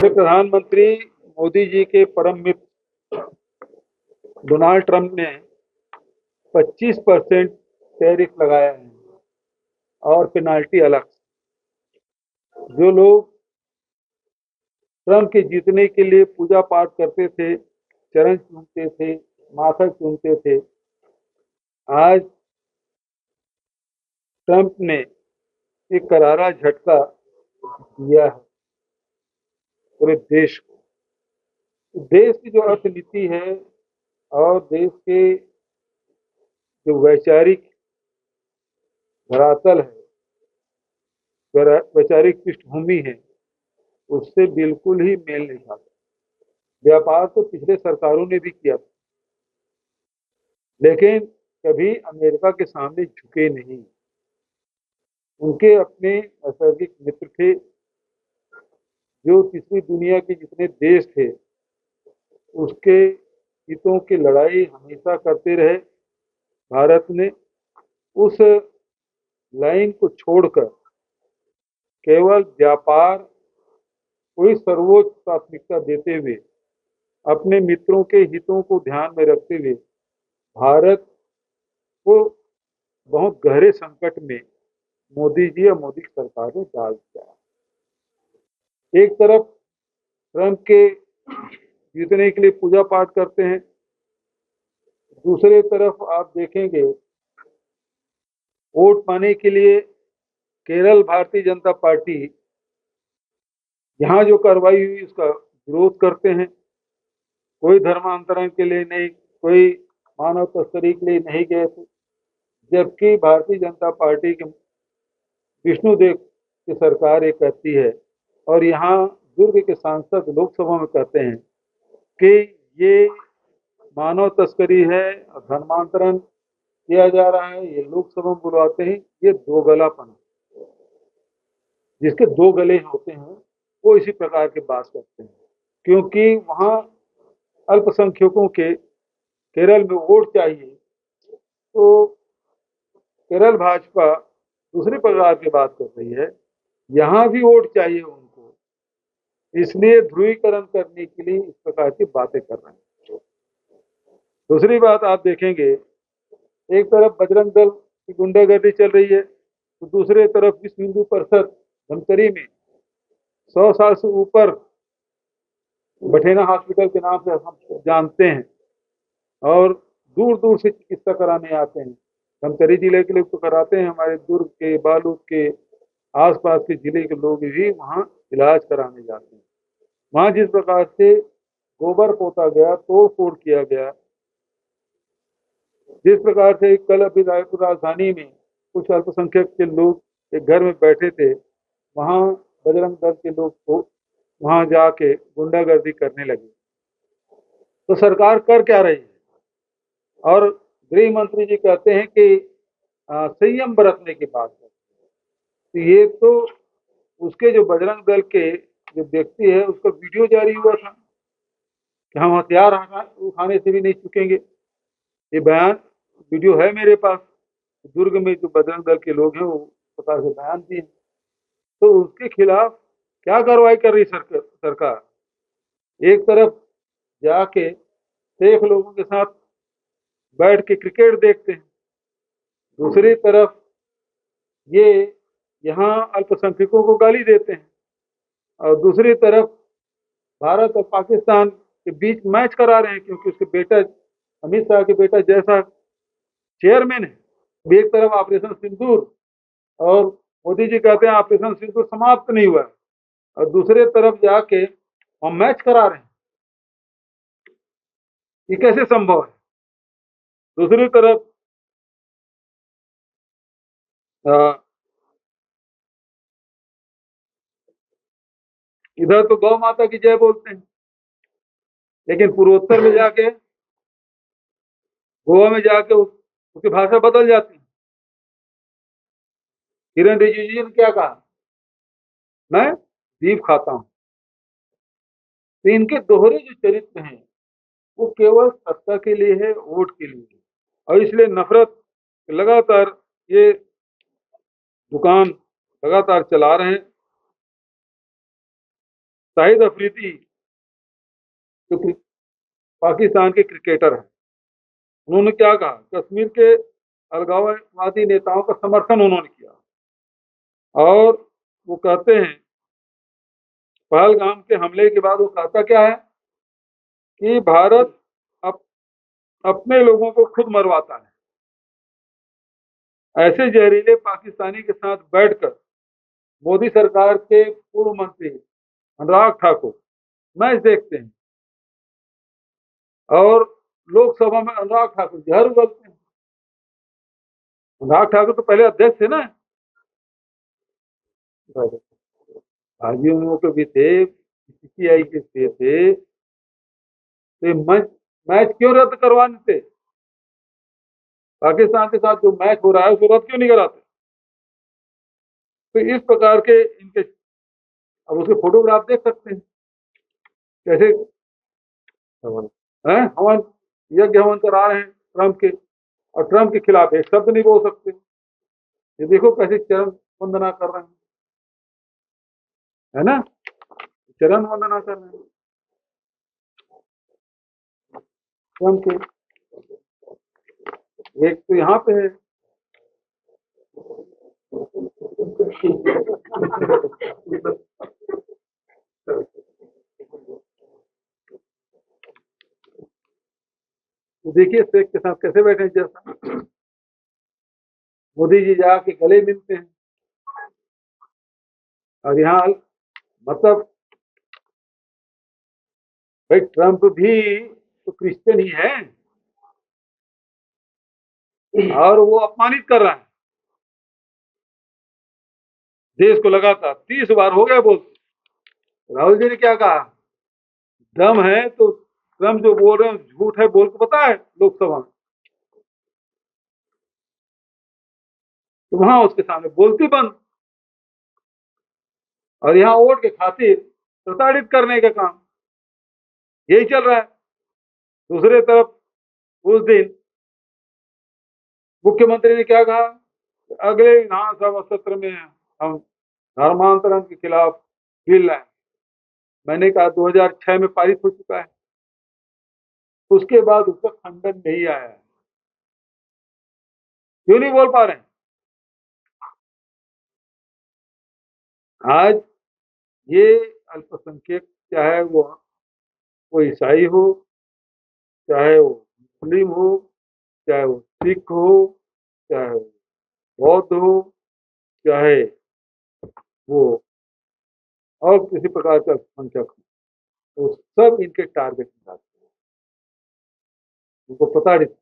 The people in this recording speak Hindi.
हमारे प्रधानमंत्री मोदी जी के परम मित्र डोनाल्ड ट्रंप ने 25% टैरिफ लगाया है और पेनाल्टी अलग। जो लोग ट्रंप के जीतने के लिए पूजा पाठ करते थे, चरण चूमते थे, माथा चूमते थे, आज ट्रंप ने एक करारा झटका दिया है पूरे देश को। देश की जो अर्थनीति है और देश के जो वैचारिक धरातल है, वैचारिक पृष्ठभूमि है, उससे बिल्कुल ही मेल नहीं खाता। व्यापार तो पिछले सरकारों ने भी किया था, लेकिन कभी अमेरिका के सामने झुके नहीं। उनके अपने नैसर्गिक मित्र थे, जो तीसरी दुनिया के जितने देश थे उसके हितों की लड़ाई हमेशा करते रहे। भारत ने उस लाइन को छोड़कर केवल व्यापार को ही सर्वोच्च प्राथमिकता देते हुए, अपने मित्रों के हितों को ध्यान में रखते हुए भारत को बहुत गहरे संकट में मोदी जी और मोदी सरकार ने डाल दिया। एक तरफ ट्रंप के जीतने के लिए पूजा पाठ करते हैं, दूसरे तरफ आप देखेंगे वोट पाने के लिए केरल भारतीय जनता पार्टी यहाँ जो कार्रवाई हुई उसका विरोध करते हैं। कोई धर्मांतरण के लिए नहीं, कोई मानव तस्करी के लिए नहीं गए थे, जबकि भारतीय जनता पार्टी के विष्णुदेव की सरकार ये कहती है और यहाँ दुर्ग के सांसद लोकसभा में कहते हैं कि ये मानव तस्करी है और धर्मांतरण किया जा रहा है। ये लोकसभा में बुलवाते हैं, ये दो गलापन है। जिसके दो गले होते हैं वो इसी प्रकार की बात करते हैं, क्योंकि वहाँ अल्पसंख्यकों के केरल में वोट चाहिए, तो केरल भाजपा दूसरी प्रकार की बात कर रही है, यहाँ भी वोट चाहिए उनको, इसलिए ध्रुवीकरण करने के लिए इस प्रकार की बातें कर रहे हैं। दूसरी बात आप देखेंगे, एक तरफ बजरंग दल की गुंडागर्दी चल रही है, तो दूसरे तरफ विश्व हिंदू परिषद धमतरी में 100 साल से ऊपर बठेना हॉस्पिटल के नाम से हम जानते हैं और दूर दूर से चिकित्सा कराने आते हैं। धमतरी जिले के लोग तो कराते हैं, हमारे दुर्ग के, बालूद के, आसपास के जिले के लोग भी वहाँ इलाज कराने जाते हैं। वहाँ जिस प्रकार से गोबर पोता गया, तोड़ फोड़ किया गया, जिस प्रकार से कल अभी रायपुर राजधानी में कुछ अल्पसंख्यक के लोग एक घर में बैठे थे, वहाँ बजरंग दल के लोग को वहाँ जाके गुंडागर्दी करने लगे। तो सरकार कर क्या रही है? और गृह मंत्री जी कहते हैं कि संयम बरतने की बात है। तो ये तो उसके जो बजरंग दल के जो व्यक्ति है उसका वीडियो जारी हुआ था कि हम हथियार उठाने से भी नहीं चुकेंगे। ये बयान वीडियो है मेरे पास। दुर्ग में जो बजरंग दल के लोग हैं वो प्रकार से बयान दिए, तो उसके खिलाफ क्या कार्रवाई कर रही सरकार? एक तरफ जाके शेख लोगों के साथ बैठ के क्रिकेट देखते हैं, दूसरी तरफ ये यहाँ अल्पसंख्यकों को गाली देते हैं, और दूसरी तरफ भारत और पाकिस्तान के बीच मैच करा रहे हैं, क्योंकि उसके बेटा अमित शाह के बेटा जैसा चेयरमैन है। एक तरफ ऑपरेशन सिंदूर और मोदी जी कहते हैं ऑपरेशन सिंदूर समाप्त नहीं हुआ है, और दूसरे तरफ जाके हम मैच करा रहे हैं। ये कैसे संभव है? दूसरी तरफ इधर तो गौ माता की जय बोलते हैं, लेकिन पूर्वोत्तर में जाके, गोवा में जाके उसकी भाषा बदल जाती है। किरण रिजिजू जी ने क्या कहा? मैं बीफ खाता हूं। तो इनके दोहरे जो चरित्र हैं वो केवल सत्ता के लिए है, वोट के लिए है, और इसलिए नफरत लगातार ये दुकान लगातार चला रहे हैं। शाहिद अफरीदी जो पाकिस्तान के क्रिकेटर हैं, उन्होंने क्या कहा, कश्मीर के अलगाववादी नेताओं का समर्थन उन्होंने किया और वो कहते हैं पहलगाम के हमले के बाद वो कहता क्या है कि भारत अप, अपने लोगों को खुद मरवाता है। ऐसे जहरीले पाकिस्तानी के साथ बैठकर मोदी सरकार के पूर्व मंत्री अनुराग ठाकुर मैच देखते हैं और लोकसभा में अनुराग ठाकुर जहर उगलते हैं। अनुराग ठाकुर तो पहले अध्यक्ष थे ना, भाजयुमो के भी थे, सीपीआई के थे, तो मैच मैच क्यों रद्द करवाने थे? पाकिस्तान के साथ जो मैच हो रहा है उसको रद्द क्यों नहीं कराते? तो इस प्रकार के इनके, अब उसके फोटोग्राफ देख सकते हैं कैसे हैं हवन यज्ञ हवन करा रहे हैं ट्रंप के, और ट्रंप के खिलाफ एक शब्द नहीं बोल सकते। ये देखो कैसे चरण वंदना कर रहे हैं, है ना, चरण वंदना कर रहे हैं ट्रंप के। एक तो यहाँ पे है तो देखिए शेख के साथ कैसे बैठे हैं, जैसा मोदी जी जाके गले मिलते हैं। और यहाँ मतलब भाई ट्रंप भी तो क्रिश्चियन ही है और वो अपमानित कर रहा है देश को लगातार 30 बार हो गया बोलते। राहुल जी ने क्या कहा, दम है तो ट्रंप जो बोल रहे हैं झूठ है बोल के पता है लोकसभा में, तो वहां उसके सामने बोलती बंद और यहाँ वोट के खातिर प्रताड़ित करने का काम यही चल रहा है। दूसरे तरफ उस दिन मुख्यमंत्री ने क्या कहा, अगले विधानसभा सत्र में हम धर्मांतरण के खिलाफ बिल लाए। मैंने कहा 2006 में पारित हो चुका है, उसके बाद उसका खंडन नहीं आया है, क्यों नहीं बोल पा रहे हैं? आज ये अल्पसंख्यक, चाहे वो ईसाई हो, चाहे वो मुस्लिम हो, चाहे वो सिख हो, चाहे वो बौद्ध हो, चाहे वो और किसी प्रकार का अल्पसंख्यक हो, तो सब इनके टारगेट में आते हैं, उनको प्रताड़ित